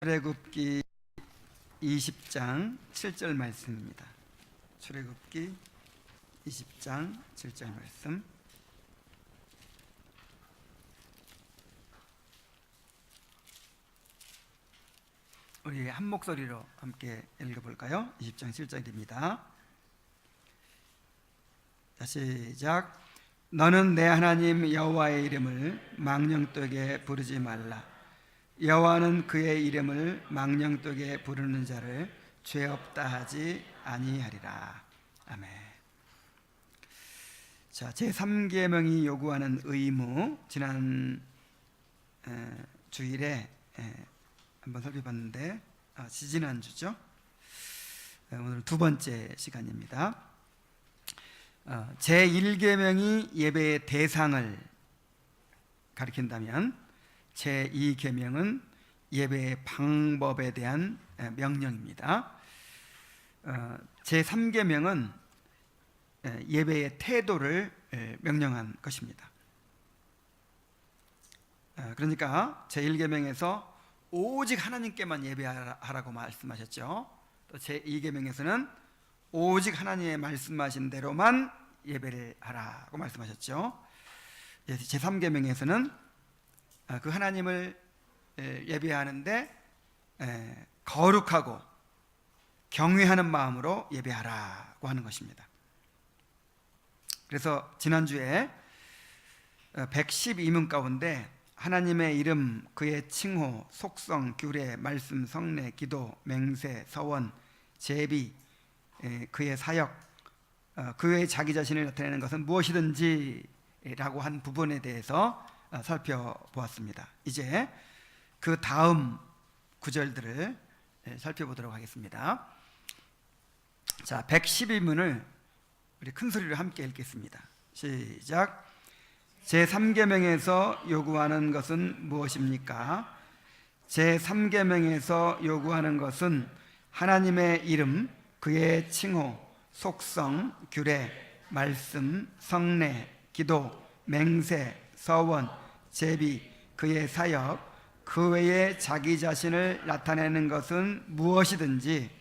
출애굽기 20장 7절 말씀입니다. 출애굽기 20장 7절 말씀. 우리 한 목소리로 함께 읽어볼까요? 20장 7절입니다. 자, 시작. 너는 내 하나님 여호와의 이름을 망령되게 부르지 말라. 여호와는 그의 이름을 망령되게 부르는 자를 죄 없다 하지 아니하리라. 아멘. 자, 제3계명이 요구하는 의무, 지난 주일에 한번 살펴봤는데, 지지난주죠. 오늘 두 번째 시간입니다. 제1계명이 예배의 대상을 가리킨다면 제2계명은 예배의 방법에 대한 명령입니다. 제3계명은 예배의 태도를 명령한 것입니다. 그러니까 제1계명에서 오직 하나님께만 예배하라고 말씀하셨죠. 또 제2계명에서는 오직 하나님의 말씀하신 대로만 예배를 하라고 말씀하셨죠. 제3계명에서는 그 하나님을 예배하는데 거룩하고 경외하는 마음으로 예배하라고 하는 것입니다. 그래서 지난주에 112문 가운데 하나님의 이름, 그의 칭호, 속성, 규례, 말씀, 성례, 기도, 맹세, 서원, 제비, 그의 사역, 그 외에 자기 자신을 나타내는 것은 무엇이든지 라고 한 부분에 대해서 살펴보았습니다. 이제 그 다음 구절들을 살펴보도록 하겠습니다. 자, 112문을 우리 큰 소리로 함께 읽겠습니다. 시작. 제3계명에서 요구하는 것은 무엇입니까? 제3계명에서 요구하는 것은 하나님의 이름, 그의 칭호, 속성, 규례, 말씀, 성례, 기도, 맹세, 서원, 제비, 그의 사역, 그 외에 자기 자신을 나타내는 것은 무엇이든지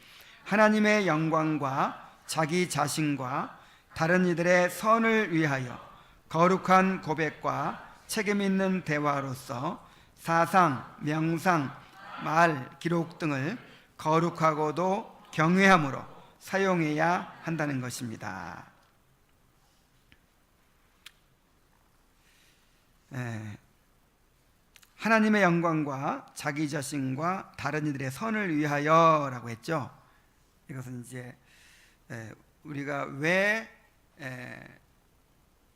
하나님의 영광과 자기 자신과 다른 이들의 선을 위하여 거룩한 고백과 책임 있는 대화로서 사상, 명상, 말, 기록 등을 거룩하고도 경외함으로 사용해야 한다는 것입니다. 하나님의 영광과 자기 자신과 다른 이들의 선을 위하여라고 했죠. 이것은 이제 우리가 왜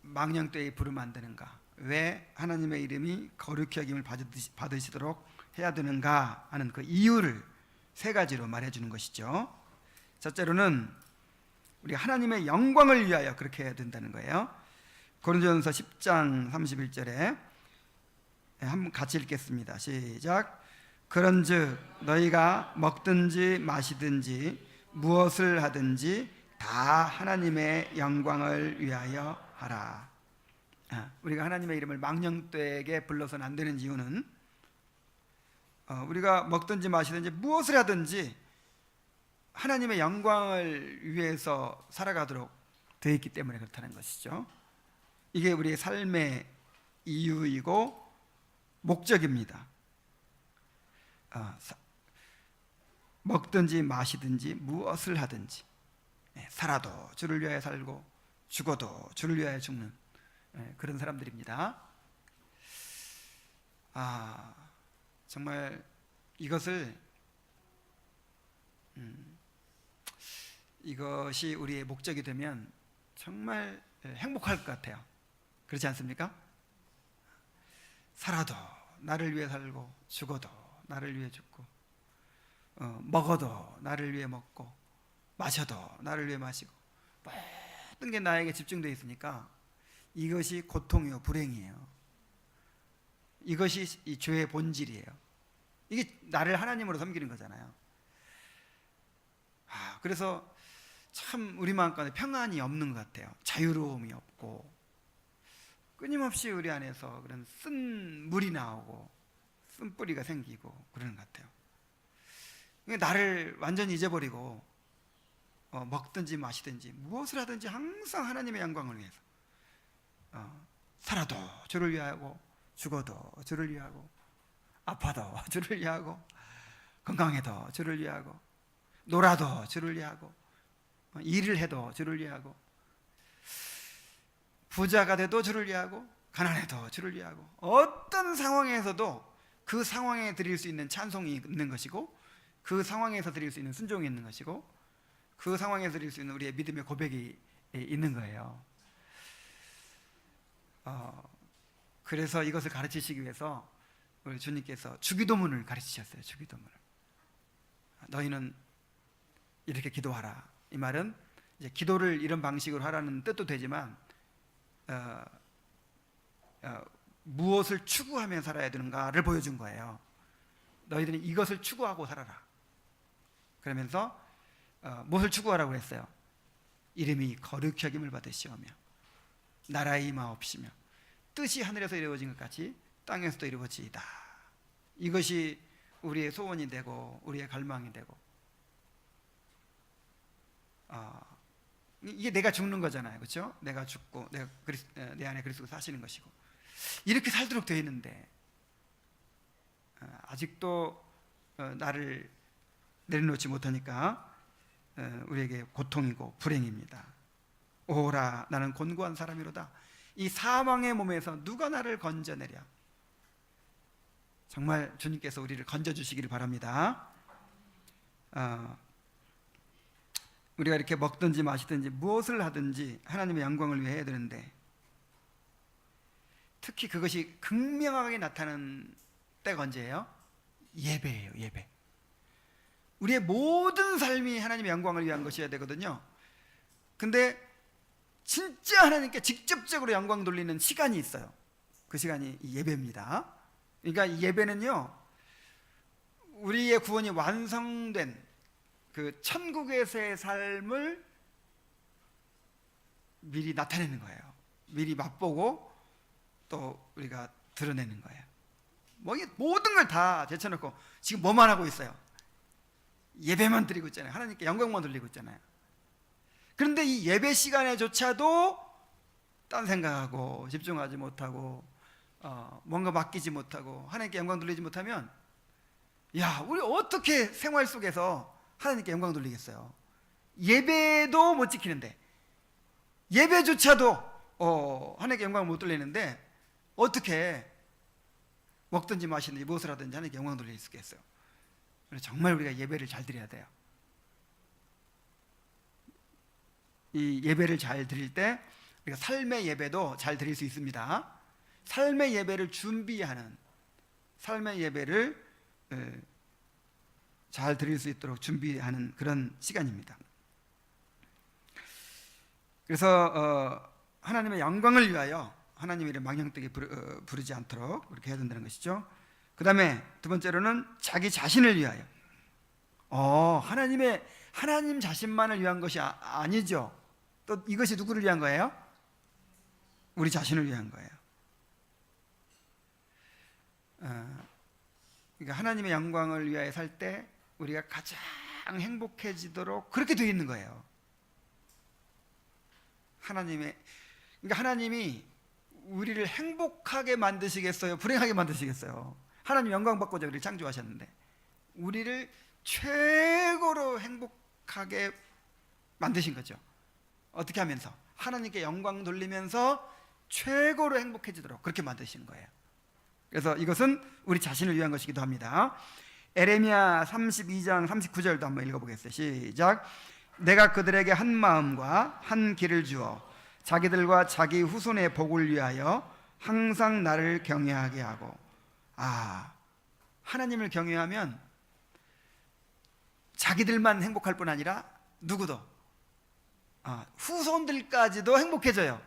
망령되이 부르면 안 되는가, 왜 하나님의 이름이 거룩히 여김을 받으시도록 해야 되는가 하는 그 이유를 세 가지로 말해주는 것이죠. 첫째로는 우리 하나님의 영광을 위하여 그렇게 해야 된다는 거예요. 고린도전서 10장 31절에 한번 같이 읽겠습니다. 시작. 그런즉 너희가 먹든지 마시든지 무엇을 하든지 다 하나님의 영광을 위하여 하라. 우리가 하나님의 이름을 망령되게 불러서는 안 되는 이유는 우리가 먹든지 마시든지 무엇을 하든지 하나님의 영광을 위해서 살아가도록 되어 있기 때문에 그렇다는 것이죠. 이게 우리의 삶의 이유이고 목적입니다. 먹든지 마시든지 무엇을 하든지 살아도 주를 위하여 살고 죽어도 주를 위하여 죽는 그런 사람들입니다. 정말 이것이 우리의 목적이 되면 정말 행복할 것 같아요. 그렇지 않습니까? 살아도 나를 위해 살고 죽어도 나를 위해 죽고 먹어도 나를 위해 먹고 마셔도 나를 위해 마시고 모든 게 나에게 집중되어 있으니까 이것이 고통이요 불행이에요. 이것이 이 죄의 본질이에요. 이게 나를 하나님으로 섬기는 거잖아요. 그래서 참 우리 마음 가운데 평안이 없는 것 같아요. 자유로움이 없고 끊임없이 우리 안에서 그런 쓴 물이 나오고 쓴뿌리가 생기고 그러는 것 같아요. 나를 완전히 잊어버리고 먹든지 마시든지 무엇을 하든지 항상 하나님의 영광을 위해서 살아도 주를 위하고 죽어도 주를 위하고 아파도 주를 위하고 건강해도 주를 위하고 놀아도 주를 위하고 일을 해도 주를 위하고 부자가 돼도 주를 위하고 가난해도 주를 위하고 어떤 상황에서도 그 상황에 드릴 수 있는 찬송이 있는 것이고 그 상황에서 드릴 수 있는 순종이 있는 것이고 그 상황에서 드릴 수 있는 우리의 믿음의 고백이 있는 거예요. 그래서 이것을 가르치시기 위해서 우리 주님께서 주기도문을 가르치셨어요. 주기도문을. 너희는 이렇게 기도하라. 이 말은 이제 기도를 이런 방식으로 하라는 뜻도 되지만 무엇을 추구하며 살아야 되는가를 보여준 거예요. 너희들은 이것을 추구하고 살아라. 그러면서 무엇을 추구하라고 했어요? 이름이 거룩히 여김을 받으시오며 나라의 임하옵시며 뜻이 하늘에서 이루어진 것 같이 땅에서도 이루어지이다. 이것이 우리의 소원이 되고 우리의 갈망이 되고 이게 내가 죽는 거잖아요. 그렇죠? 내가 죽고 내 안에 그리스도가 사시는 것이고 이렇게 살도록 되어 있는데 아직도 나를 내려놓지 못하니까 우리에게 고통이고 불행입니다. 오라 나는 곤고한 사람이로다. 이 사망의 몸에서 누가 나를 건져내랴. 정말 주님께서 우리를 건져주시기를 바랍니다. 우리가 이렇게 먹든지 마시든지 무엇을 하든지 하나님의 영광을 위해 해야 되는데 특히 그것이 극명하게 나타나는 때가 언제예요? 예배예요. 예배. 우리의 모든 삶이 하나님의 영광을 위한 것이어야 되거든요. 근데 진짜 하나님께 직접적으로 영광 돌리는 시간이 있어요. 그 시간이 예배입니다. 그러니까 이 예배는요, 우리의 구원이 완성된 그 천국에서의 삶을 미리 나타내는 거예요. 미리 맛보고 또 우리가 드러내는 거예요. 뭐 모든 걸 다 제쳐놓고 지금 뭐만 하고 있어요? 예배만 드리고 있잖아요. 하나님께 영광만 돌리고 있잖아요. 그런데 이 예배 시간에조차도 딴 생각하고 집중하지 못하고 뭔가 맡기지 못하고 하나님께 영광 돌리지 못하면 우리 어떻게 생활 속에서 하나님께 영광 돌리겠어요? 예배도 못 지키는데 예배조차도 하나님께 영광을 못 돌리는데 어떻게 먹든지 마시든지 무엇을 하든지 하나님께 영광 돌릴 수 있겠어요? 정말 우리가 예배를 잘 드려야 돼요. 이 예배를 잘 드릴 때 우리가 삶의 예배도 잘 드릴 수 있습니다. 삶의 예배를 준비하는, 삶의 예배를 잘 드릴 수 있도록 준비하는 그런 시간입니다. 그래서 하나님의 영광을 위하여 하나님의 이름 망령되게 부르지 않도록 그렇게 해야 된다는 것이죠. 그 다음에 두 번째로는 자기 자신을 위하여. 하나님 자신만을 위한 것이 아니죠. 또 이것이 누구를 위한 거예요? 우리 자신을 위한 거예요. 그러니까 하나님의 영광을 위하여 살 때 우리가 가장 행복해지도록 그렇게 되어 있는 거예요. 그러니까 하나님이 우리를 행복하게 만드시겠어요? 불행하게 만드시겠어요? 하나님 영광 받고자 우리를 창조하셨는데 우리를 최고로 행복하게 만드신 거죠. 어떻게 하면서? 하나님께 영광 돌리면서 최고로 행복해지도록 그렇게 만드신 거예요. 그래서 이것은 우리 자신을 위한 것이기도 합니다. 에레미야 32장 39절도 한번 읽어보겠어요. 시작. 내가 그들에게 한 마음과 한 길을 주어 자기들과 자기 후손의 복을 위하여 항상 나를 경외하게 하고. 하나님을 경외하면 자기들만 행복할 뿐 아니라 누구도 후손들까지도 행복해져요.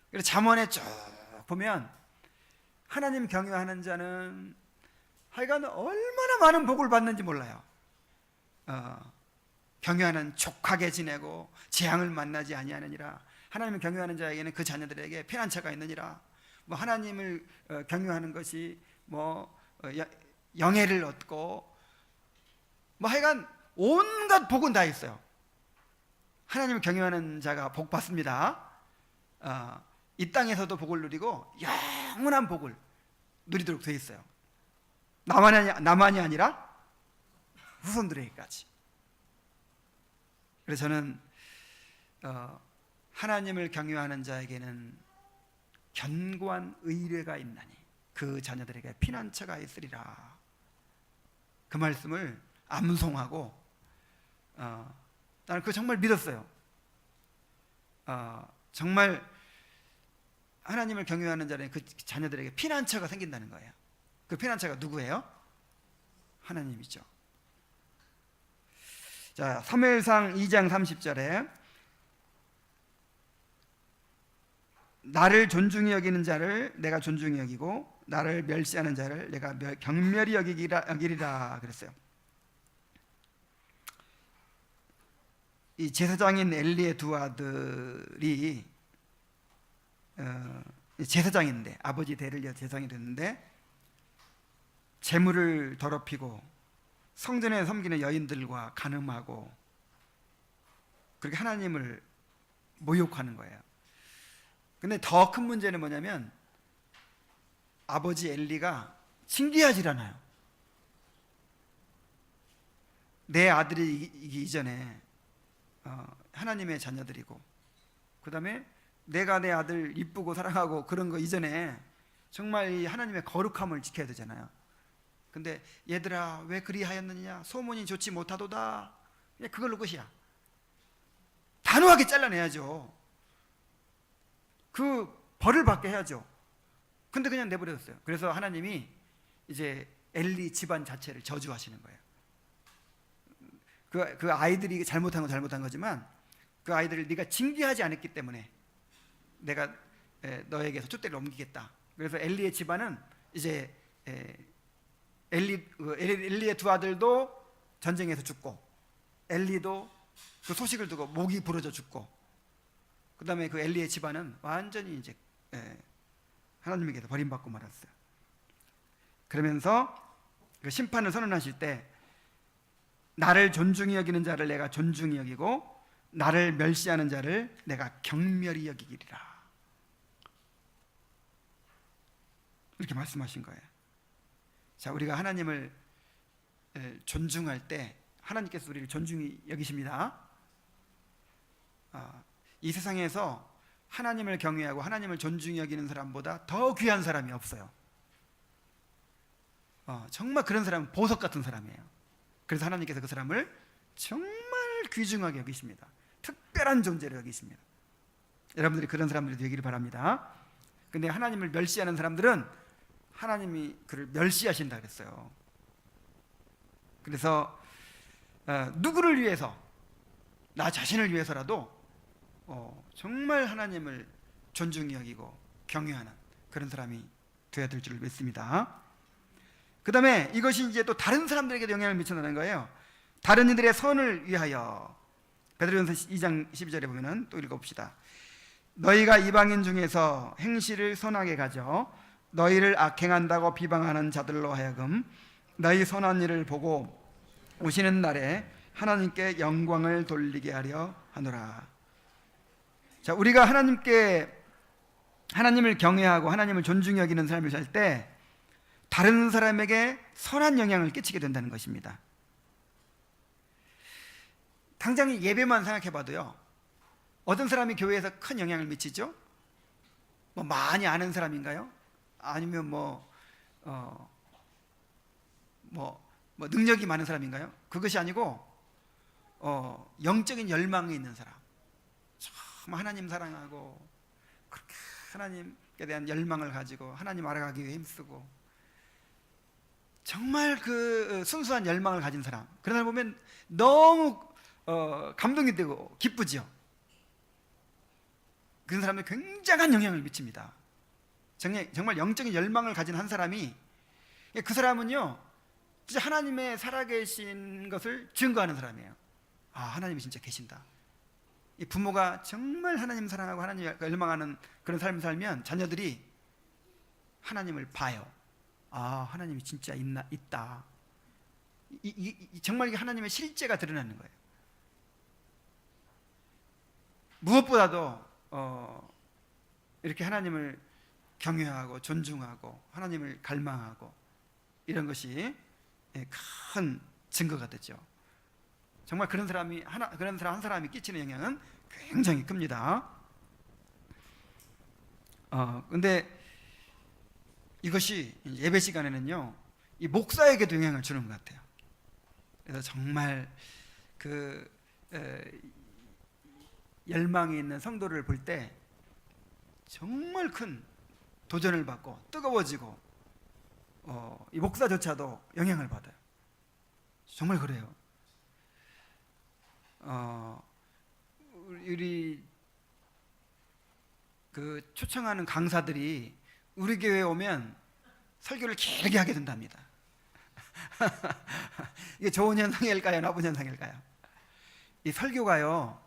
그래서 잠언에 쭉 보면 하나님 경외하는 자는 하여간 얼마나 많은 복을 받는지 몰라요. 경외하는 족하게 지내고 재앙을 만나지 아니하느니라. 하나님을 경외하는 자에게는 그 자녀들에게 피난처가 있느니라. 뭐 하나님을 경외하는 것이 영예를 얻고 뭐 하여간 온갖 복은 다 있어요. 하나님을 경외하는 자가 복 받습니다. 이 땅에서도 복을 누리고 영원한 복을 누리도록 되어 있어요. 나만이 아니라 후손들에게까지. 그래서 저는 하나님을 경외하는 자에게는 견고한 의뢰가 있나니 그 자녀들에게 피난처가 있으리라. 그 말씀을 암송하고 나는 그거 정말 믿었어요. 정말 하나님을 경외하는 자는 그 자녀들에게 피난처가 생긴다는 거예요. 그 피난처가 누구예요? 하나님이죠. 자, 사무엘상 2장 30절에 나를 존중히 여기는 자를 내가 존중히 여기고 나를 멸시하는 자를 내가 경멸히 여기리라 그랬어요. 이 제사장인 엘리의 두 아들이 제사장인데, 아버지 대를 이어 제사장이 됐는데 재물을 더럽히고 성전에 섬기는 여인들과 간음하고 그렇게 하나님을 모욕하는 거예요. 근데 더 큰 문제는 뭐냐면 아버지 엘리가 징계하질 않아요. 내 아들이 이전에 하나님의 자녀들이고, 그 다음에 내가 내 아들 이쁘고 사랑하고 그런 거 이전에 정말 이 하나님의 거룩함을 지켜야 되잖아요. 근데 얘들아 왜 그리하였느냐, 소문이 좋지 못하도다, 그냥 그걸로 끝이야. 단호하게 잘라내야죠. 그 벌을 받게 해야죠. 근데 그냥 내버려뒀어요. 그래서 하나님이 이제 엘리 집안 자체를 저주하시는 거예요. 그 아이들이 잘못한 건 잘못한 거지만 그 아이들을 네가 징계하지 않았기 때문에 내가 너에게서 촛대를 옮기겠다. 그래서 엘리의 집안은 이제 엘리의 두 아들도 전쟁에서 죽고, 엘리도 그 소식을 듣고 목이 부러져 죽고, 그 다음에 그 엘리의 집안은 완전히 이제 하나님에게서 버림받고 말았어요. 그러면서 그 심판을 선언하실 때 나를 존중히 여기는 자를 내가 존중히 여기고 나를 멸시하는 자를 내가 경멸히 여기리라, 이렇게 말씀하신 거예요. 자, 우리가 하나님을 존중할 때 하나님께서 우리를 존중히 여기십니다. 이 세상에서 하나님을 경외하고 하나님을 존중히 여기는 사람보다 더 귀한 사람이 없어요. 정말 그런 사람은 보석 같은 사람이에요. 그래서 하나님께서 그 사람을 정말 귀중하게 여기십니다. 특별한 존재로 여기십니다. 여러분들이 그런 사람들이 되기를 바랍니다. 근데 하나님을 멸시하는 사람들은 하나님이 그를 멸시하신다 그랬어요. 그래서 누구를 위해서, 나 자신을 위해서라도 정말 하나님을 존중히 여기고 경외하는 그런 사람이 되어야 될 줄 믿습니다. 그 다음에 이것이 이제 또 다른 사람들에게도 영향을 미친다는 거예요. 다른 이들의 선을 위하여. 베드로전서 2장 12절에 보면은 또 읽어봅시다. 너희가 이방인 중에서 행실을 선하게 가져 너희를 악행한다고 비방하는 자들로 하여금 너희 선한 일을 보고 오시는 날에 하나님께 영광을 돌리게 하려 하노라. 자, 우리가 하나님을 경외하고 하나님을 존중히 여기는 삶을 살 때 다른 사람에게 선한 영향을 끼치게 된다는 것입니다. 당장 예배만 생각해 봐도요, 어떤 사람이 교회에서 큰 영향을 미치죠? 뭐 많이 아는 사람인가요? 아니면 능력이 많은 사람인가요? 그것이 아니고 영적인 열망이 있는 사람, 정말 하나님 사랑하고 그렇게 하나님께 대한 열망을 가지고 하나님 알아가기 위해 힘쓰고 정말 그 순수한 열망을 가진 사람, 그런 사람 보면 너무 감동이 되고 기쁘죠. 그런 사람이 굉장한 영향을 미칩니다. 정말 영적인 열망을 가진 한 사람이, 그 사람은요 진짜 하나님의 살아계신 것을 증거하는 사람이에요. 하나님이 진짜 계신다. 이 부모가 정말 하나님 사랑하고 하나님 열망하는 그런 삶을 살면 자녀들이 하나님을 봐요. 하나님이 진짜 있다. 정말 이게 하나님의 실제가 드러나는 거예요. 무엇보다도 이렇게 하나님을 경외하고 존중하고 하나님을 갈망하고 이런 것이 큰 증거가 되죠. 정말 그런 사람 한 사람이 끼치는 영향은 굉장히 큽니다. 근데 이것이 예배 시간에는요, 이 목사에게도 영향을 주는 것 같아요. 그래서 정말 그 열망이 있는 성도를 볼 때 정말 큰 도전을 받고 뜨거워지고 이 목사조차도 영향을 받아요. 정말 그래요. 우리 그 초청하는 강사들이 우리 교회에 오면 설교를 길게 하게 된답니다. 이게 좋은 현상일까요? 나쁜 현상일까요? 이 설교가요,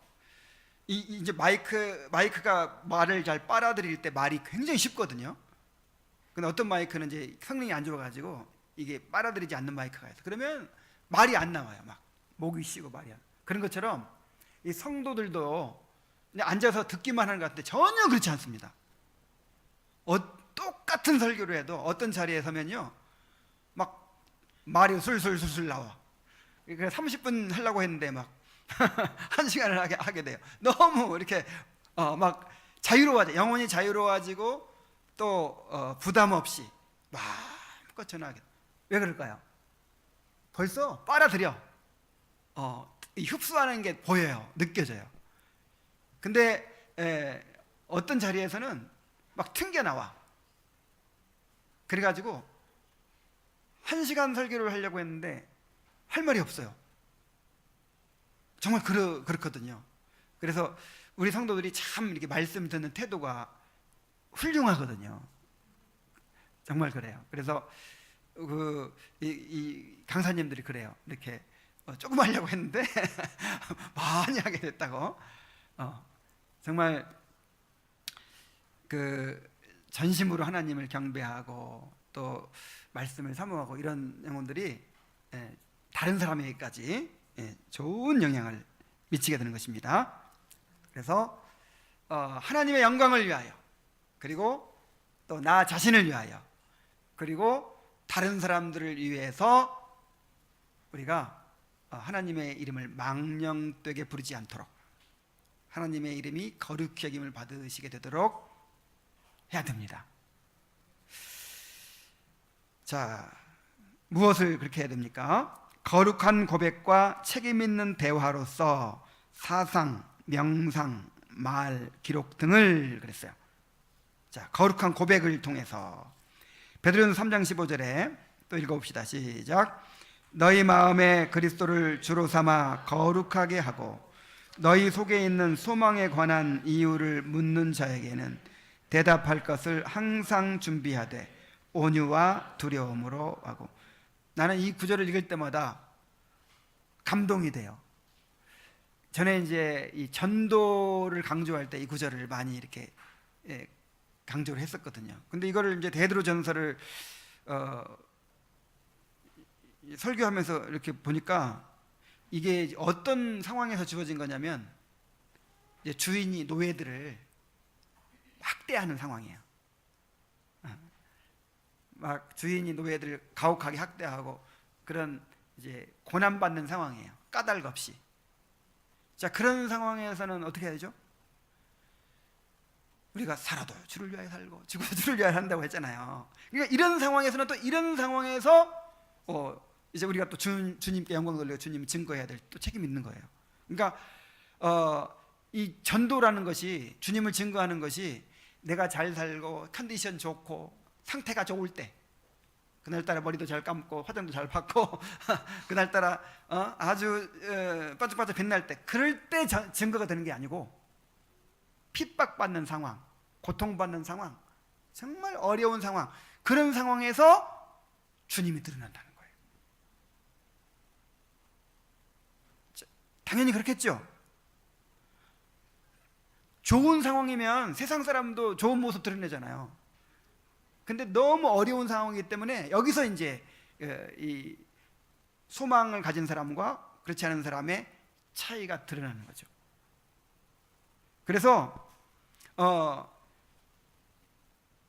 이제 마이크가 말을 잘 빨아들일 때 말이 굉장히 쉽거든요. 근데 어떤 마이크는 이제 성능이 안 좋아가지고 이게 빨아들이지 않는 마이크가 있어. 그러면 말이 안 나와요. 막 목이 쉬고 말이 안. 그런 것처럼 이 성도들도 그냥 앉아서 듣기만 하는 것 같은데 전혀 그렇지 않습니다. 똑같은 설교를 해도 어떤 자리에 서면요, 막 말이 술술 나와. 그러니까 30분 하려고 했는데 막 1시간을 하게 돼요. 너무 이렇게 막 자유로워져, 영혼이 자유로워지고 또 부담 없이 마음껏 전하게. 왜 그럴까요? 벌써 빨아들여. 흡수하는 게 보여요. 느껴져요. 근데 어떤 자리에서는 막 튕겨나와. 그래가지고 1시간 설교를 하려고 했는데 할 말이 없어요. 정말 그렇거든요. 그래서 우리 성도들이 참 이렇게 말씀 듣는 태도가 훌륭하거든요. 정말 그래요. 그래서 이 강사님들이 그래요. 이렇게 조금 하려고 했는데 많이 하게 됐다고. 정말 그 전심으로 하나님을 경배하고 또 말씀을 사모하고 이런 영혼들이 다른 사람에게까지 좋은 영향을 미치게 되는 것입니다. 그래서 하나님의 영광을 위하여, 그리고 또 나 자신을 위하여, 그리고 다른 사람들을 위해서 우리가 하나님의 이름을 망령되게 부르지 않도록, 하나님의 이름이 거룩히 여김을 받으시게 되도록 해야 됩니다. 자, 무엇을 그렇게 해야 됩니까? 거룩한 고백과 책임 있는 대화로서 사상, 명상, 말, 기록 등을 그랬어요. 자, 거룩한 고백을 통해서 베드로전서 3장 15절에 또 읽어봅시다. 시작. 너희 마음에 그리스도를 주로 삼아 거룩하게 하고 너희 속에 있는 소망에 관한 이유를 묻는 자에게는 대답할 것을 항상 준비하되 온유와 두려움으로 하고. 나는 이 구절을 읽을 때마다 감동이 돼요. 전에 이제 이 전도를 강조할 때 이 구절을 많이 이렇게 강조를 했었거든요. 근데 이거를 이제 베드로전서를 설교하면서 이렇게 보니까 이게 어떤 상황에서 주어진 거냐면, 이제 주인이 노예들을 학대하는 상황이에요. 막 주인이 노예들을 가혹하게 학대하고 그런 이제 고난받는 상황이에요. 까닭 없이. 자, 그런 상황에서는 어떻게 해야 되죠? 우리가 살아도 주를 위하여 살고 죽어도 주를 위하여 한다고 했잖아요. 그러니까 이런 상황에서는 또 이런 상황에서 이제 우리가 또 주님께 영광 돌리고 주님 증거해야 될 또 책임이 있는 거예요. 그러니까 이 전도라는 것이, 주님을 증거하는 것이 내가 잘 살고 컨디션 좋고 상태가 좋을 때, 그날따라 머리도 잘 감고 화장도 잘 받고 그날따라 아주 반짝반짝 빛날 때, 그럴 때 증거가 되는 게 아니고, 핍박받는 상황, 고통받는 상황, 정말 어려운 상황, 그런 상황에서 주님이 드러난다는 거예요. 당연히 그렇겠죠. 좋은 상황이면 세상 사람도 좋은 모습 드러내잖아요. 근데 너무 어려운 상황이기 때문에 여기서 이제 이 소망을 가진 사람과 그렇지 않은 사람의 차이가 드러나는 거죠. 그래서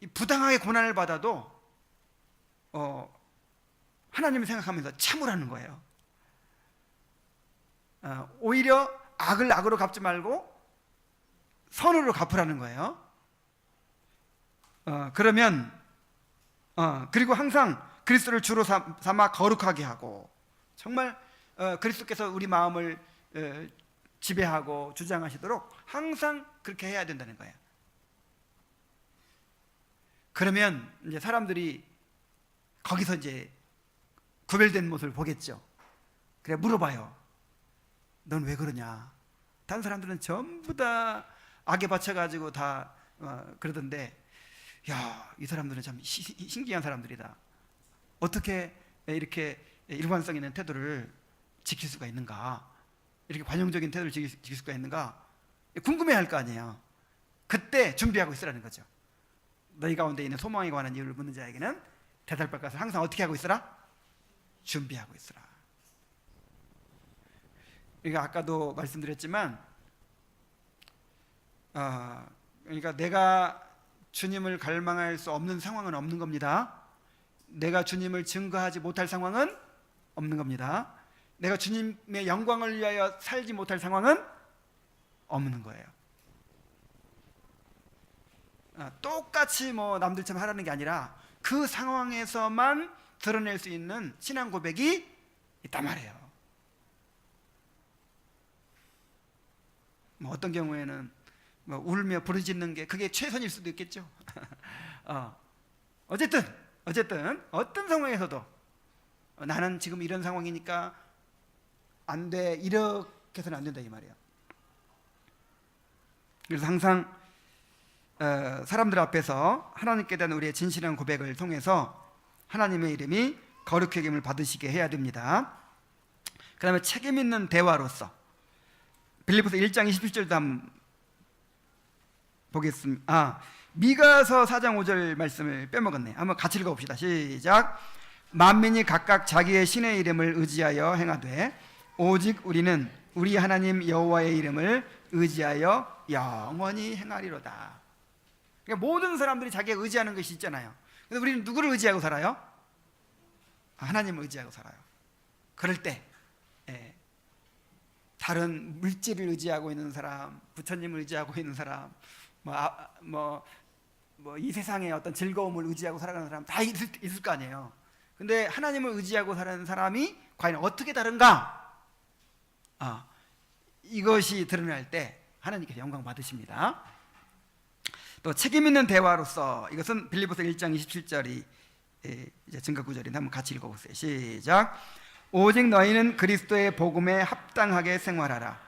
이 부당하게 고난을 받아도 하나님을 생각하면서 참으라는 거예요. 오히려 악을 악으로 갚지 말고 선으로 갚으라는 거예요. 그러면 그리고 항상 그리스도를 주로 삼아 거룩하게 하고, 정말 그리스도께서 우리 마음을 지배하고 주장하시도록 항상 그렇게 해야 된다는 거예요. 그러면 이제 사람들이 거기서 이제 구별된 모습을 보겠죠. 그래 물어봐요. 넌 왜 그러냐? 다른 사람들은 전부 다 악에 받쳐가지고 다 그러던데, 야, 이 사람들은 참 신기한 사람들이다. 어떻게 이렇게 일관성 있는 태도를 지킬 수가 있는가? 이렇게 관용적인 태도를 지킬 수가 있는가? 궁금해할 거 아니에요. 그때 준비하고 있으라는 거죠. 너희 가운데 있는 소망에 관한 이유를 묻는 자에게는 대답할 것을 항상 어떻게 하고 있으라? 준비하고 있으라. 그러니까 아까도 말씀드렸지만, 그러니까 내가 주님을 갈망할 수 없는 상황은 없는 겁니다. 내가 주님을 증거하지 못할 상황은 없는 겁니다. 내가 주님의 영광을 위하여 살지 못할 상황은 없는 거예요. 똑같이 뭐 남들처럼 하라는 게 아니라 그 상황에서만 드러낼 수 있는 신앙 고백이 있단 말이에요. 뭐 어떤 경우에는 뭐 울며 부르짖는 게 그게 최선일 수도 있겠죠. 어쨌든 어떤 상황에서도 나는 지금 이런 상황이니까 안 돼, 이렇게 해서는 안 된다 이 말이에요. 그래서 항상 사람들 앞에서 하나님께 대한 우리의 진실한 고백을 통해서 하나님의 이름이 거룩히 여김을 받으시게 해야 됩니다. 그 다음에 책임 있는 대화로서 빌립보서 1장 27절도 한번 보겠습니다. 미가서 4장 5절 말씀을 빼먹었네. 한번 같이 읽어봅시다. 시작. 만민이 각각 자기의 신의 이름을 의지하여 행하되 오직 우리는 우리 하나님 여호와의 이름을 의지하여 영원히 행하리로다. 그러니까 모든 사람들이 자기가 의지하는 것이 있잖아요. 근데 우리는 누구를 의지하고 살아요? 하나님을 의지하고 살아요. 그럴 때 다른 물질을 의지하고 있는 사람, 부처님을 의지하고 있는 사람, 이 세상의 어떤 즐거움을 의지하고 살아가는 사람 다 있을 거 아니에요. 근데 하나님을 의지하고 사는 사람이 과연 어떻게 다른가? 이것이 드러날 때 하나님께서 영광 받으십니다. 또 책임 있는 대화로서, 이것은 빌립보서 1장 27절이 이제 증거 구절인데 한번 같이 읽어보세요. 시작. 오직 너희는 그리스도의 복음에 합당하게 생활하라.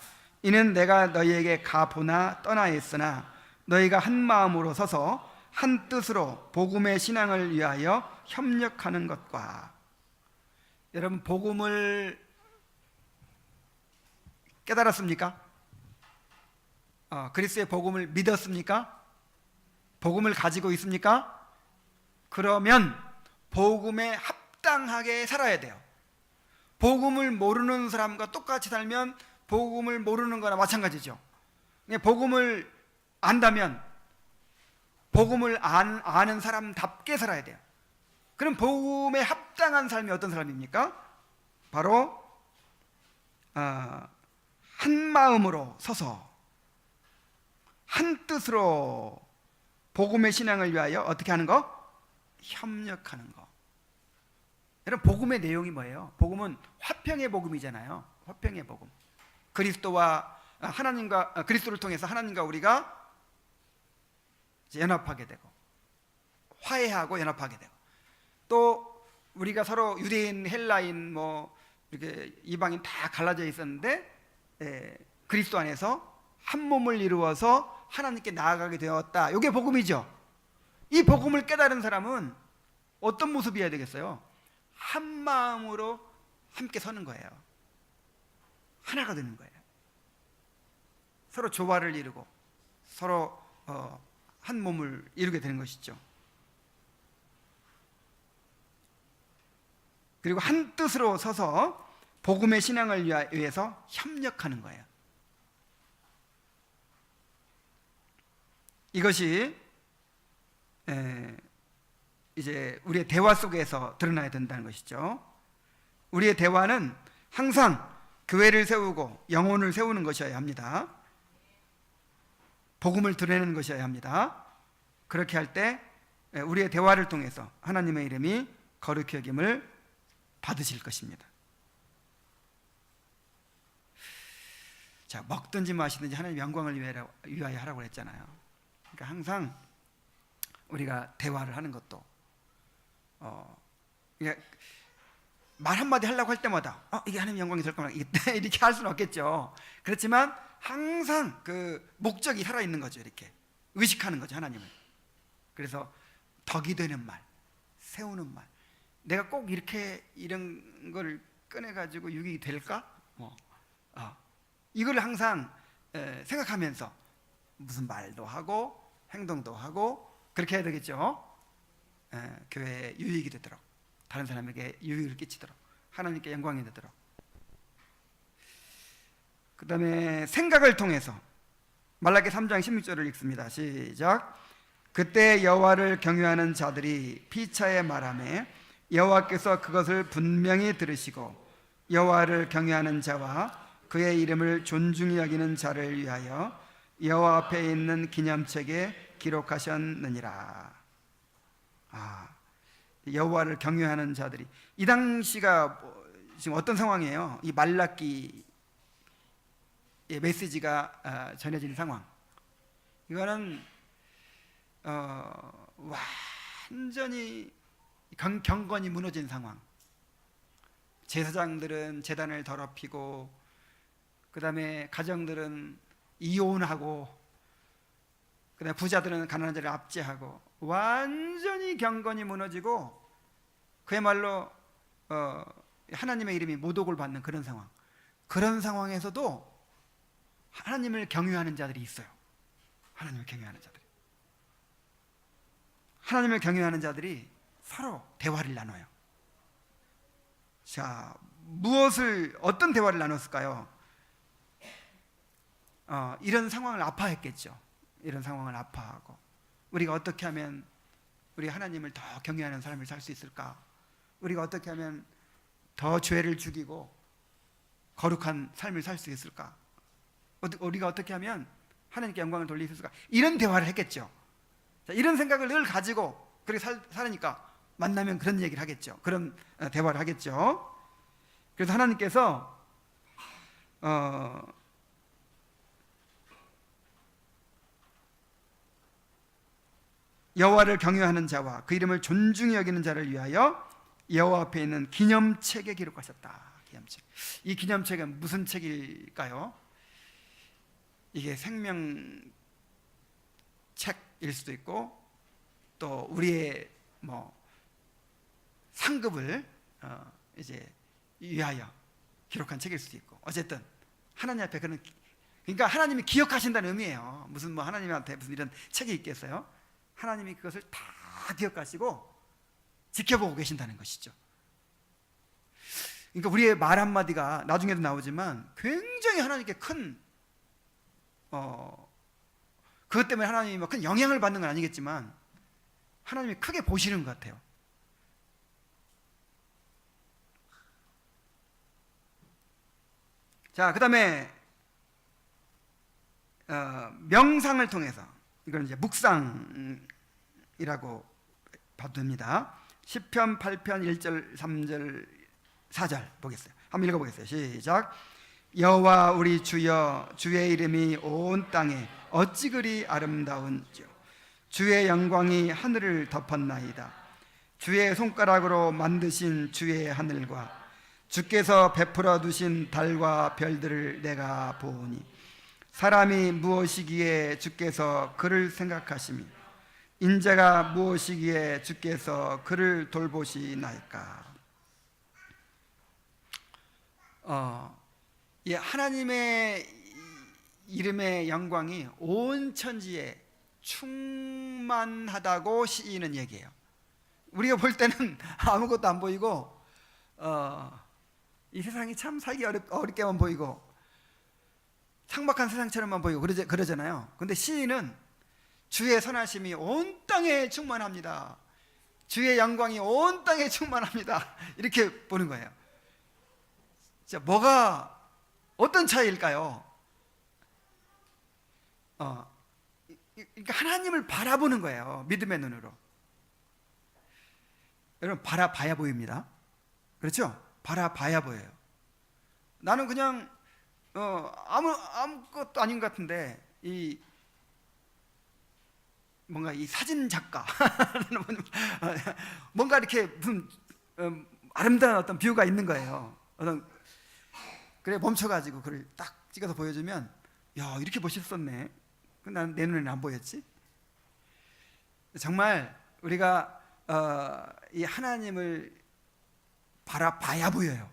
이는 내가 너희에게 가보나 떠나 있으나 너희가 한 마음으로 서서 한 뜻으로 복음의 신앙을 위하여 협력하는 것과. 여러분, 복음을 깨달았습니까? 그리스도의 복음을 믿었습니까? 복음을 가지고 있습니까? 그러면 복음에 합당하게 살아야 돼요. 복음을 모르는 사람과 똑같이 살면 복음을 모르는 거나 마찬가지죠. 복음을 안다면 복음을 아는 사람답게 살아야 돼요. 그럼 복음에 합당한 삶이 어떤 사람입니까? 바로 한 마음으로 서서 한 뜻으로 복음의 신앙을 위하여 어떻게 하는 거? 협력하는 거. 여러분, 복음의 내용이 뭐예요? 복음은 화평의 복음이잖아요. 화평의 복음. 그리스도와 하나님과, 그리스도를 통해서 하나님과 우리가 이제 연합하게 되고 화해하고 연합하게 되고, 또 우리가 서로 유대인, 헬라인, 이렇게 이방인 다 갈라져 있었는데 그리스도 안에서 한 몸을 이루어서 하나님께 나아가게 되었다. 이게 복음이죠. 이 복음을 깨달은 사람은 어떤 모습이어야 되겠어요? 한 마음으로 함께 서는 거예요. 하나가 되는 거예요. 서로 조화를 이루고 서로 한 몸을 이루게 되는 것이죠. 그리고 한 뜻으로 서서 복음의 신앙을 위해서 협력하는 거예요. 이것이 이제 우리의 대화 속에서 드러나야 된다는 것이죠. 우리의 대화는 항상 교회를 세우고 영혼을 세우는 것이어야 합니다. 복음을 드러내는 것이어야 합니다. 그렇게 할 때 우리의 대화를 통해서 하나님의 이름이 거룩히 여김을 받으실 것입니다. 자, 먹든지 마시든지 하나님 영광을 위하여 하라고 했잖아요. 그러니까 항상 우리가 대화를 하는 것도 말 한마디 하려고 할 때마다 이게 하나님 영광이 될 거구나 이렇게 할 수는 없겠죠. 그렇지만 항상 그 목적이 살아있는 거죠. 이렇게 의식하는 거죠, 하나님을. 그래서 덕이 되는 말, 세우는 말, 내가 꼭 이런 걸 꺼내가지고 유익이 될까? 이걸 항상 생각하면서 무슨 말도 하고 행동도 하고 그렇게 해야 되겠죠. 교회에 유익이 되도록, 다른 사람에게 유익을 끼치도록, 하나님께 영광이 되도록. 그 다음에 생각을 통해서 말라기 3장 16절을 읽습니다. 시작. 그때 여호와를 경외하는 자들이 피차에 말하매 여호와께서 그것을 분명히 들으시고 여호와를 경외하는 자와 그의 이름을 존중히 여기는 자를 위하여 여호와 앞에 있는 기념책에 기록하셨느니라. 여호와를 경외하는 자들이, 이 당시가 지금 어떤 상황이에요? 이 말라기의 메시지가 전해진 상황, 이거는 완전히 경건이 무너진 상황. 제사장들은 제단을 더럽히고, 그 다음에 가정들은 이혼하고, 그 다음에 부자들은 가난한 자를 압제하고, 완전히 경건이 무너지고 그야말로 하나님의 이름이 모독을 받는 그런 상황. 그런 상황에서도 하나님을 경외하는 자들이 있어요. 하나님을 경외하는 자들이. 하나님을 경외하는 자들이 서로 대화를 나눠요. 자, 어떤 대화를 나눴을까요? 이런 상황을 아파했겠죠. 이런 상황을 아파하고, 우리가 어떻게 하면 우리 하나님을 더 경외하는 삶을 살 수 있을까? 우리가 어떻게 하면 더 죄를 죽이고 거룩한 삶을 살 수 있을까? 우리가 어떻게 하면 하나님께 영광을 돌릴 수 있을까? 이런 대화를 했겠죠. 자, 이런 생각을 늘 가지고 그렇게 살으니까 만나면 그런 얘기를 하겠죠. 그런 대화를 하겠죠. 그래서 하나님께서 여호와를 경외하는 자와 그 이름을 존중히 여기는 자를 위하여 여호와 앞에 있는 기념책에 기록하셨다. 기념책. 이 기념책은 무슨 책일까요? 이게 생명책일 수도 있고, 또 우리의 상급을 이제 위하여 기록한 책일 수도 있고, 어쨌든 하나님 앞에 그러니까 하나님이 기억하신다는 의미예요. 무슨 하나님한테 무슨 이런 책이 있겠어요? 하나님이 그것을 다 기억하시고 지켜보고 계신다는 것이죠. 그러니까 우리의 말 한마디가 나중에도 나오지만 굉장히 하나님께 큰 그것 때문에 하나님이 큰 영향을 받는 건 아니겠지만 하나님이 크게 보시는 것 같아요. 자, 그 다음에 명상을 통해서, 이건 이제 묵상이라고 봐도 됩니다. 시편 8편 1절 3절 4절 보겠어요. 한번 읽어보겠어요. 시작. 여호와 우리 주여, 주의 이름이 온 땅에 어찌 그리 아름다운지요. 주의 영광이 하늘을 덮었나이다. 주의 손가락으로 만드신 주의 하늘과 주께서 베풀어 두신 달과 별들을 내가 보니 사람이 무엇이기에 주께서 그를 생각하시며 인자가 무엇이기에 주께서 그를 돌보시나이까. 하나님의 이름의 영광이 온 천지에 충만하다고 시이는 얘기예요. 우리가 볼 때는 아무것도 안 보이고 이 세상이 참 살기 어렵게만 보이고 삭막한 세상처럼만 보이고 그러잖아요. 근데 시인은 주의 선하심이 온 땅에 충만합니다. 주의 영광이 온 땅에 충만합니다. 이렇게 보는 거예요. 자, 뭐가 어떤 차이일까요? 그러니까 하나님을 바라보는 거예요. 믿음의 눈으로. 여러분, 바라봐야 보입니다. 그렇죠? 바라봐야 보여요. 나는 그냥 아무것도 아닌 것 같은데 뭔가 이 사진 작가 뭔가 이렇게 무슨 아름다운 어떤 뷰가 있는 거예요. 그래 멈춰가지고 그걸 딱 찍어서 보여주면 야, 이렇게 멋있었네. 난 내 눈에는 안 보였지. 정말 우리가 이 하나님을 바라봐야 보여요.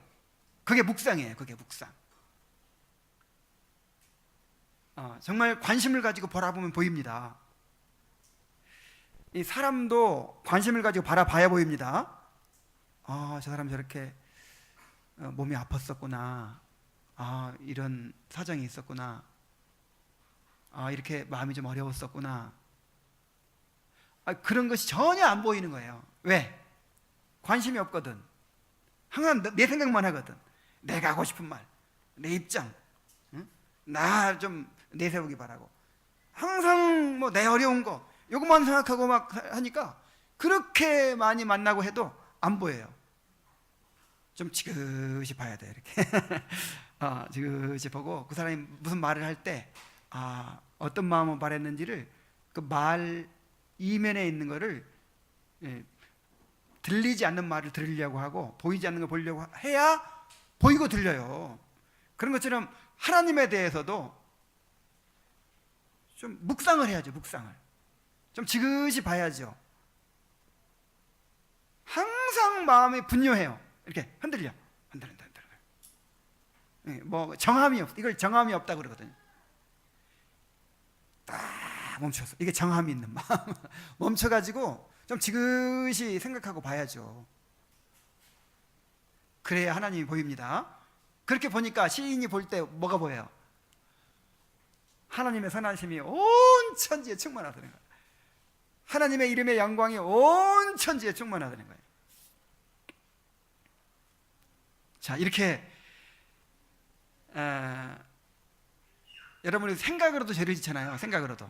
그게 묵상이에요. 그게 묵상. 정말 관심을 가지고 바라보면 보입니다. 이 사람도 관심을 가지고 바라봐야 보입니다. 저 사람 저렇게 몸이 아팠었구나. 이런 사정이 있었구나. 이렇게 마음이 좀 어려웠었구나. 그런 것이 전혀 안 보이는 거예요. 왜? 관심이 없거든. 항상 내 생각만 하거든. 내가 하고 싶은 말, 내 입장, 나 좀 내세우기 바라고. 항상 뭐 내 어려운 거 요것만 생각하고 막 하니까 그렇게 많이 만나고 해도 안 보여요. 좀 지그시 봐야 돼. 이렇게 지그시 보고 그 사람이 무슨 말을 할 때 어떤 마음으로 말했는지를 그 말 이면에 있는 거를 들리지 않는 말을 들으려고 하고 보이지 않는 걸 보려고 해야 보이고 들려요. 그런 것처럼 하나님에 대해서도 좀 묵상을 해야죠. 묵상을 좀 지그시 봐야죠. 항상 마음이 분요해요. 이렇게 흔들려. 뭐 정함이 없. 이걸 정함이 없다 그러거든요. 딱 멈춰서 이게 정함이 있는 마음 멈춰가지고 좀 지그시 생각하고 봐야죠. 그래야 하나님이 보입니다. 그렇게 보니까 시인이 볼 때 뭐가 보여요? 하나님의 선하심이 온 천지에 충만하다는 거예요. 하나님의 이름의 영광이 온 천지에 충만하다는 거예요. 자, 이렇게 여러분이 생각으로도 죄를 짓잖아요. 생각으로도.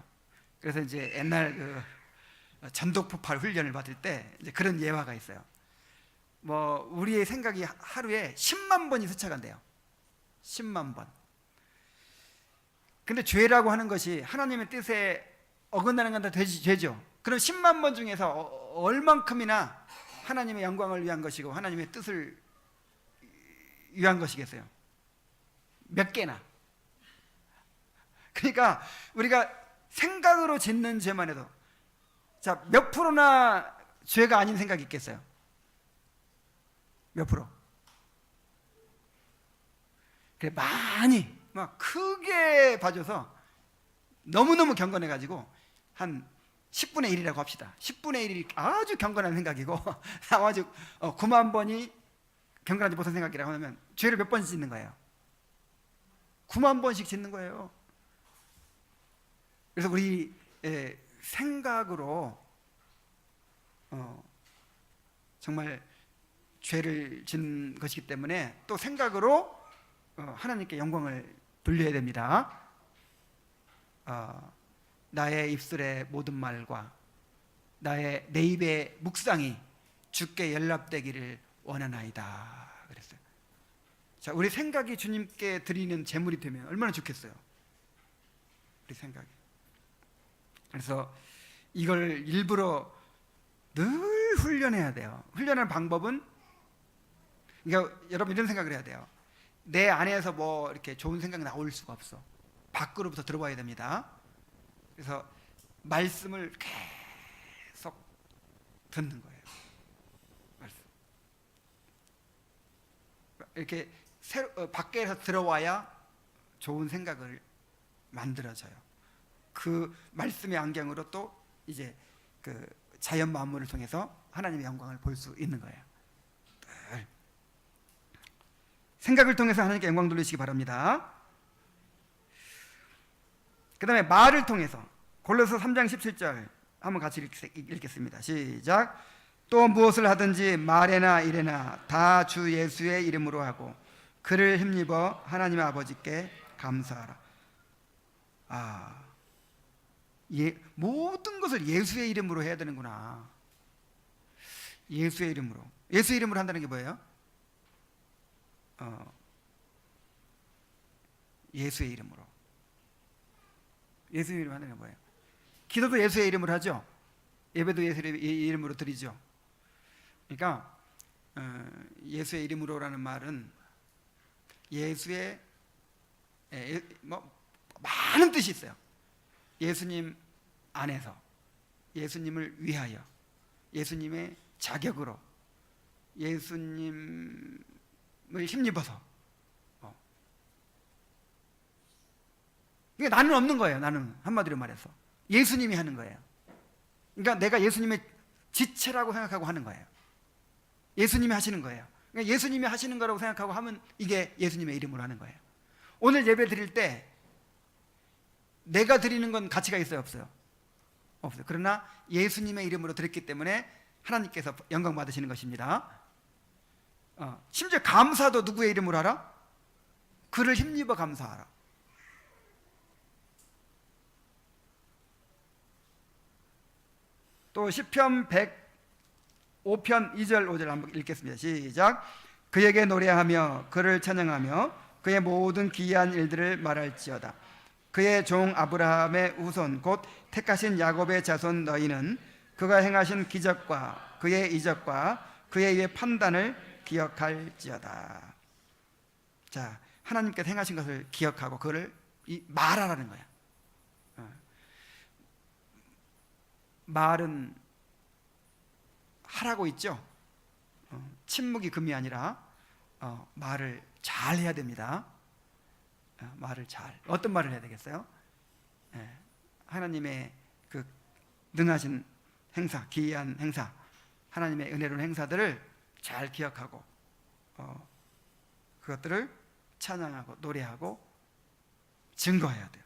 그래서 이제 옛날 그 전독폭발 훈련을 받을 때 이제 그런 예화가 있어요. 뭐 우리의 생각이 하루에 10만 번이 스쳐간대요. 10만 번. 근데 죄라고 하는 것이 하나님의 뜻에 어긋나는 건 다 죄죠. 그럼 10만 번 중에서 얼만큼이나 하나님의 영광을 위한 것이고 하나님의 뜻을 위한 것이겠어요? 몇 개나. 그러니까 우리가 생각으로 짓는 죄만 해도 자, 몇 프로나 죄가 아닌 생각이 있겠어요? 몇 프로? 그래, 많이 막 크게 봐줘서 너무너무 경건해가지고 한 10분의 1이라고 합시다. 10분의 1이 아주 경건한 생각이고 나머지 9만 번이 경건하지 못한 생각이라고 하면 죄를 몇 번씩 짓는 거예요? 9만 번씩 짓는 거예요. 그래서 우리 생각으로 정말 죄를 짓는 것이기 때문에 또 생각으로 하나님께 영광을 돌려야 됩니다. 나의 입술의 모든 말과 내 입의 묵상이 주께 연락되기를 원하나이다 그랬어요. 자, 우리 생각이 주님께 드리는 제물이 되면 얼마나 좋겠어요. 우리 생각이. 그래서 이걸 일부러 늘 훈련해야 돼요. 훈련하는 방법은 그러니까 여러분 이런 생각을 해야 돼요. 내 안에서 뭐 이렇게 좋은 생각 나올 수가 없어. 밖으로부터 들어와야 됩니다. 그래서 말씀을 계속 듣는 거예요. 말씀. 이렇게 밖에서 들어와야 좋은 생각을 만들어져요. 그 말씀의 안경으로 또 이제 그 자연 만물을 통해서 하나님의 영광을 볼 수 있는 거예요. 생각을 통해서 하나님께 영광 돌리시기 바랍니다. 그 다음에 말을 통해서 골로새 3장 17절 한번 같이 읽겠습니다. 시작. 또 무엇을 하든지 말에나 일에나 다 주 예수의 이름으로 하고 그를 힘입어 하나님 아버지께 감사하라. 모든 것을 예수의 이름으로 해야 되는구나. 예수의 이름으로. 예수의 이름으로 한다는 게 뭐예요? 예수의 이름으로. 예수의 이름으로 하는 게 뭐예요? 기도도 예수의 이름으로 하죠. 예배도 예수의 이름으로 드리죠. 그러니까 예수의 이름으로라는 말은 예수의 많은 뜻이 있어요. 예수님 안에서, 예수님을 위하여, 예수님의 자격으로, 예수님을 힘입어서. 그러니까 나는 없는 거예요. 나는 한마디로 말해서 예수님이 하는 거예요. 그러니까 내가 예수님의 지체라고 생각하고 하는 거예요. 예수님이 하시는 거예요. 그러니까 예수님이 하시는 거라고 생각하고 하면 이게 예수님의 이름으로 하는 거예요. 오늘 예배 드릴 때 내가 드리는 건 가치가 있어요, 없어요? 없어요. 그러나 예수님의 이름으로 드렸기 때문에 하나님께서 영광 받으시는 것입니다. 심지어 감사도 누구의 이름으로 하라? 그를 힘입어 감사하라. 또 시편 105편 2절 5절 한번 읽겠습니다. 시작. 그에게 노래하며 그를 찬양하며 그의 모든 기이한 일들을 말할지어다. 그의 종 아브라함의 후손 곧 택하신 야곱의 자손 너희는 그가 행하신 기적과 그의 이적과 그의 위의 판단을 기억할지어다. 자, 하나님께서 행하신 것을 기억하고 그를 말하라는 거야. 말은 하라고 있죠. 침묵이 금이 아니라 말을 잘 해야 됩니다. 말을 잘. 어떤 말을 해야 되겠어요? 하나님의 그 능하신 행사, 기이한 행사, 하나님의 은혜로운 행사들을 잘 기억하고 그것들을 찬양하고 노래하고 증거해야 돼요.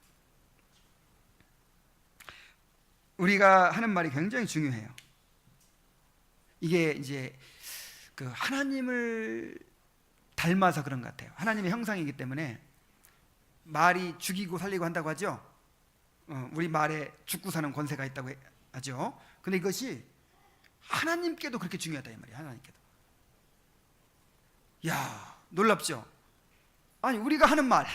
우리가 하는 말이 굉장히 중요해요. 이게 이제 그 하나님을 닮아서 그런 것 같아요. 하나님의 형상이기 때문에 말이 죽이고 살리고 한다고 하죠. 우리 말에 죽고 사는 권세가 있다고 하죠. 근데 이것이 하나님께도 그렇게 중요하다 이 말이에요. 하나님께도. 야, 놀랍죠? 아니 우리가 하는 말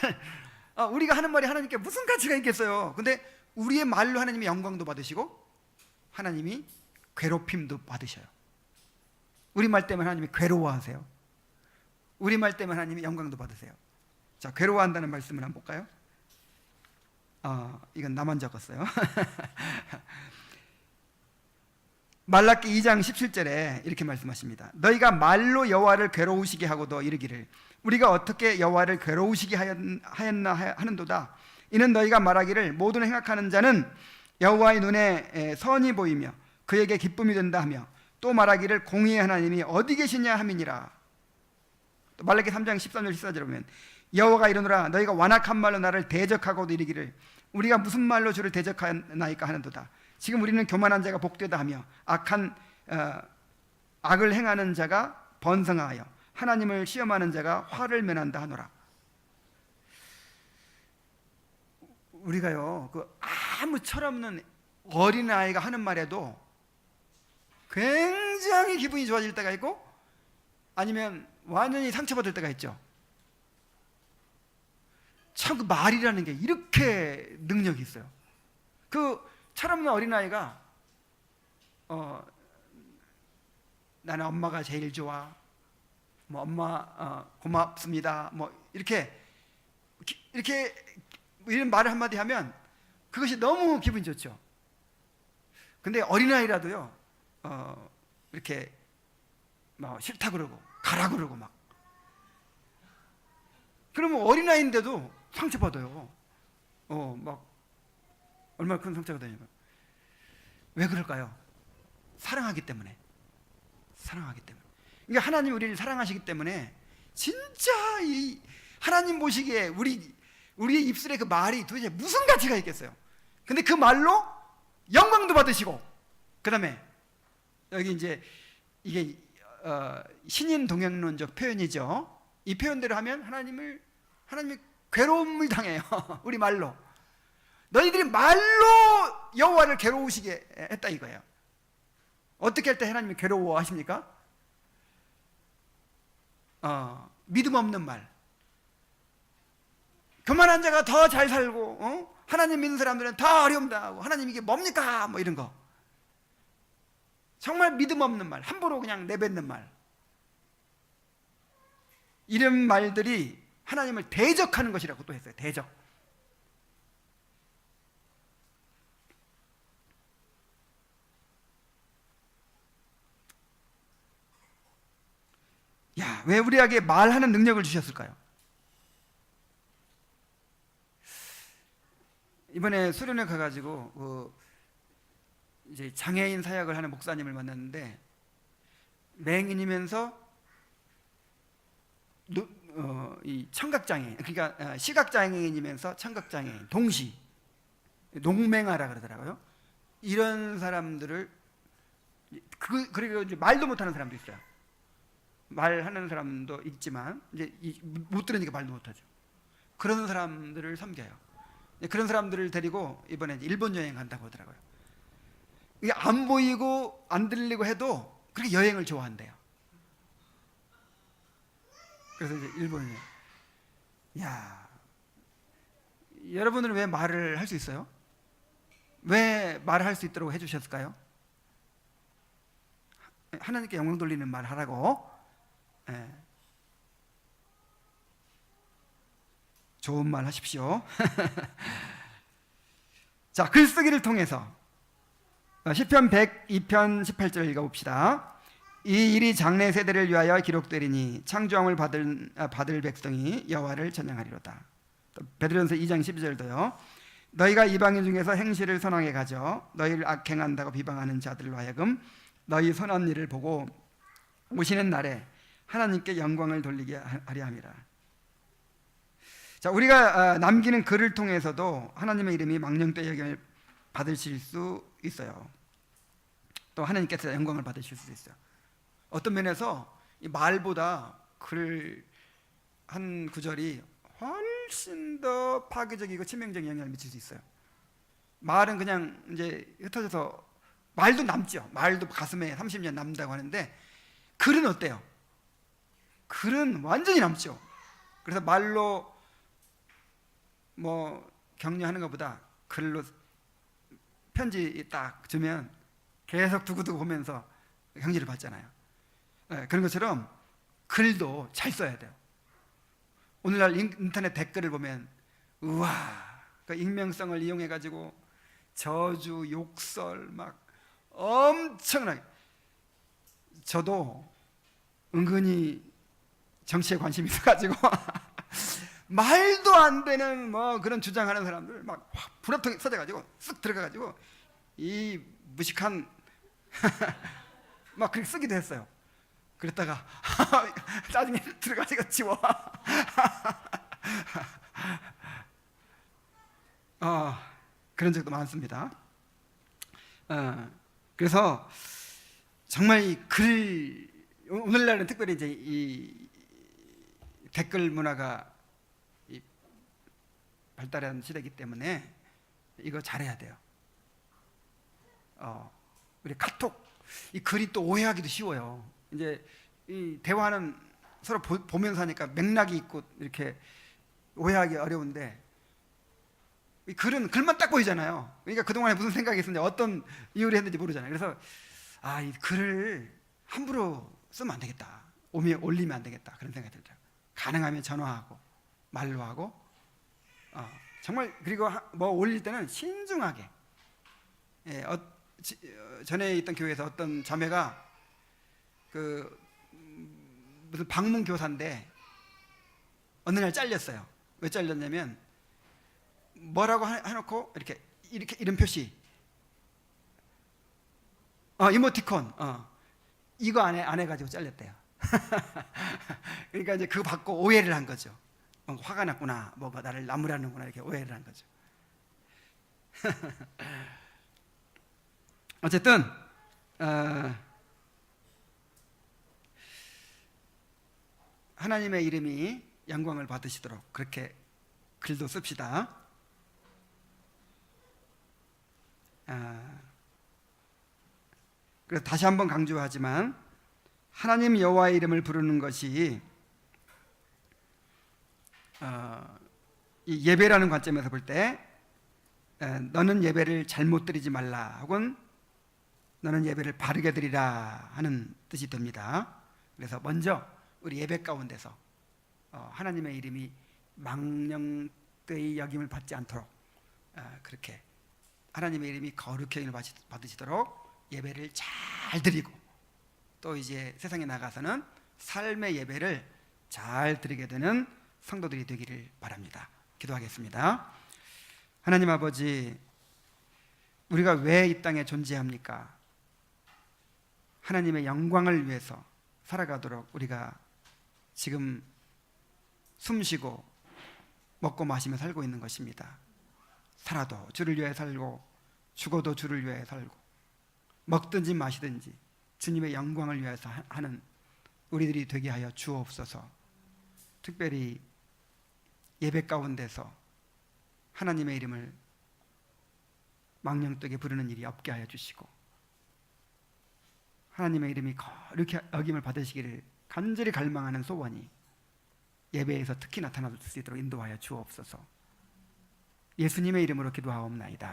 우리가 하는 말이 하나님께 무슨 가치가 있겠어요. 근데 우리의 말로 하나님이 영광도 받으시고 하나님이 괴롭힘도 받으셔요. 우리 말 때문에 하나님이 괴로워하세요. 우리 말 때문에 하나님이 영광도 받으세요. 자, 괴로워한다는 말씀을 한번 볼까요? 이건 나만 적었어요. 말라기 2장 17절에 이렇게 말씀하십니다. 너희가 말로 여호와를 괴로우시게 하고도 이르기를 우리가 어떻게 여호와를 괴로우시게 하였나 하는도다. 이는 너희가 말하기를 모든 행악하는 자는 여호와의 눈에 선이 보이며 그에게 기쁨이 된다 하며 또 말하기를 공의의 하나님이 어디 계시냐 함이니라. 또 말라기 3장 13절 14절에 보면 여호와가 이르노라 너희가 완악한 말로 나를 대적하고도 이르기를 우리가 무슨 말로 주를 대적하나이까 하는도다. 지금 우리는 교만한 자가 복되다 하며 악을 행하는 자가 번성하여 하나님을 시험하는 자가 화를 면한다 하노라. 우리가요 그 아무 철없는 어린아이가 하는 말에도 굉장히 기분이 좋아질 때가 있고 아니면 완전히 상처받을 때가 있죠. 참 그 말이라는 게 이렇게 능력이 있어요. 그 철없는 어린아이가 나는 엄마가 제일 좋아, 뭐 엄마 고맙습니다, 뭐 이렇게 이런 말을 한마디 하면 그것이 너무 기분이 좋죠. 근데 어린아이라도요 이렇게 막 싫다 그러고 가라 그러고 막 그러면 어린아이인데도 상처받아요. 막 얼마나 큰 상처가 되냐면 왜 그럴까요? 사랑하기 때문에. 그러니까 하나님이 우리를 사랑하시기 때문에 진짜 이 하나님 보시기에 우리의 입술에 그 말이 도대체 무슨 가치가 있겠어요? 근데 그 말로 영광도 받으시고, 그 다음에 여기 이제 이게 신인 동행론적 표현이죠. 이 표현대로 하면 하나님이 괴로움을 당해요. 우리 말로. 너희들이 말로 여호와를 괴로우시게 했다 이거예요. 어떻게 할 때 하나님이 괴로워하십니까? 믿음 없는 말. 교만한 자가 더 잘 살고, 하나님 믿는 사람들은 더 어려움 당하고, 하나님 이게 뭡니까? 뭐 이런 거. 정말 믿음 없는 말, 함부로 그냥 내뱉는 말. 이런 말들이 하나님을 대적하는 것이라고 또 했어요. 대적. 야, 왜 우리에게 말하는 능력을 주셨을까요? 이번에 수련회 가가지고 이제 장애인 사역을 하는 목사님을 만났는데, 맹인이면서 이 청각장애인, 그러니까 시각장애인이면서 청각장애인 동시 농맹아라 그러더라고요. 이런 사람들을 그리고 이제 말도 못하는 사람도 있어요. 말하는 사람도 있지만 이제 못 들으니까 말도 못하죠. 그런 사람들을 섬겨요. 그런 사람들을 데리고 이번에 일본 여행 간다고 하더라고요. 이게 안 보이고 안 들리고 해도 그렇게 여행을 좋아한대요. 그래서 이제 일본에, 야, 여러분은 왜 말을 할 수 있어요? 왜 말을 할 수 있도록 해주셨을까요? 하나님께 영광 돌리는 말 하라고. 예. 좋은 말 하십시오. 자, 글쓰기를 통해서 시편 102편 18절을 읽어봅시다. 이 일이 장래 세대를 위하여 기록되리니 창조함을 받을 백성이 여호와를 찬양하리로다. 베드로전서 2장 12절도요. 너희가 이방인 중에서 행실을 선하게 가져 너희를 악행한다고 비방하는 자들로 하여금 너희 선한 일을 보고 오시는 날에 하나님께 영광을 돌리게 하려 함이라. 자, 우리가 남기는 글을 통해서도 하나님의 이름이 망령되이 여김을 받으실 수 있어요. 또 하나님께서 영광을 받으실 수 있어요. 어떤 면에서 이 말보다 글 한 구절이 훨씬 더 파괴적이고 치명적인 영향을 미칠 수 있어요. 말은 그냥 이제 흩어져서 말도 남죠. 말도 가슴에 30년 남는다고 하는데, 글은 어때요? 글은 완전히 남죠. 그래서 말로 뭐 격려하는 것보다 글로 편지 딱 주면 계속 두고두고 보면서 격려를 받잖아요. 네, 그런 것처럼 글도 잘 써야 돼요. 오늘날 인터넷 댓글을 보면 우와, 그 익명성을 이용해 가지고 저주, 욕설 막 엄청나게. 저도 은근히 정치에 관심이 있어가지고 말도 안 되는 뭐 그런 주장하는 사람들 막 불합통에 써져가지고 쓱 들어가가지고 이 무식한 막 그렇게 쓰기도 했어요. 그랬다가 나중에 들어가지고 지워. 그런 적도 많습니다. 그래서 정말 이 글, 오늘날은 특별히 이제 이 댓글 문화가 발달한 시대이기 때문에 이거 잘해야 돼요. 우리 카톡, 이 글이 또 오해하기도 쉬워요. 이제 이 대화는 서로 보면서 하니까 맥락이 있고 이렇게 오해하기 어려운데, 이 글은 글만 딱 보이잖아요. 그러니까 그동안에 무슨 생각이 있었는지 어떤 이유를 했는지 모르잖아요. 그래서 이 글을 함부로 쓰면 안 되겠다, 올리면 안 되겠다, 그런 생각이 들더라고요. 가능하면 전화하고 말로 하고, 정말, 그리고 뭐 올릴 때는 신중하게. 전에 있던 교회에서 어떤 자매가 무슨 방문 교사인데 어느 날 잘렸어요. 왜 잘렸냐면 뭐라고 해놓고 이렇게 이런 표시, 이모티콘, 이거 안 해가지고 잘렸대요. 그러니까 이제 그거 받고 오해를 한 거죠. 화가 났구나, 뭐가 나를 나무라는구나, 이렇게 오해를 한 거죠. 어쨌든 하나님의 이름이 영광을 받으시도록 그렇게 글도 씁시다. 그래서 다시 한번 강조하지만 하나님 여호와의 이름을 부르는 것이 이 예배라는 관점에서 볼 때 너는 예배를 잘못 드리지 말라 혹은 너는 예배를 바르게 드리라 하는 뜻이 됩니다. 그래서 먼저 우리 예배 가운데서 하나님의 이름이 망령되이 여김을 받지 않도록 그렇게 하나님의 이름이 거룩히 여김을 받으시도록 예배를 잘 드리고, 또 이제 세상에 나가서는 삶의 예배를 잘 드리게 되는 성도들이 되기를 바랍니다. 기도하겠습니다. 하나님 아버지, 우리가 왜 이 땅에 존재합니까? 하나님의 영광을 위해서 살아가도록 우리가 지금 숨쉬고 먹고 마시며 살고 있는 것입니다. 살아도 주를 위해 살고 죽어도 주를 위해 살고 먹든지 마시든지 주님의 영광을 위해서 하는 우리들이 되게 하여 주옵소서. 특별히 예배 가운데서 하나님의 이름을 망령되게 부르는 일이 없게 하여 주시고, 하나님의 이름이 거룩히 여김을 받으시기를 간절히 갈망하는 소원이 예배에서 특히 나타날 수 있도록 인도하여 주옵소서. 예수님의 이름으로 기도하옵나이다.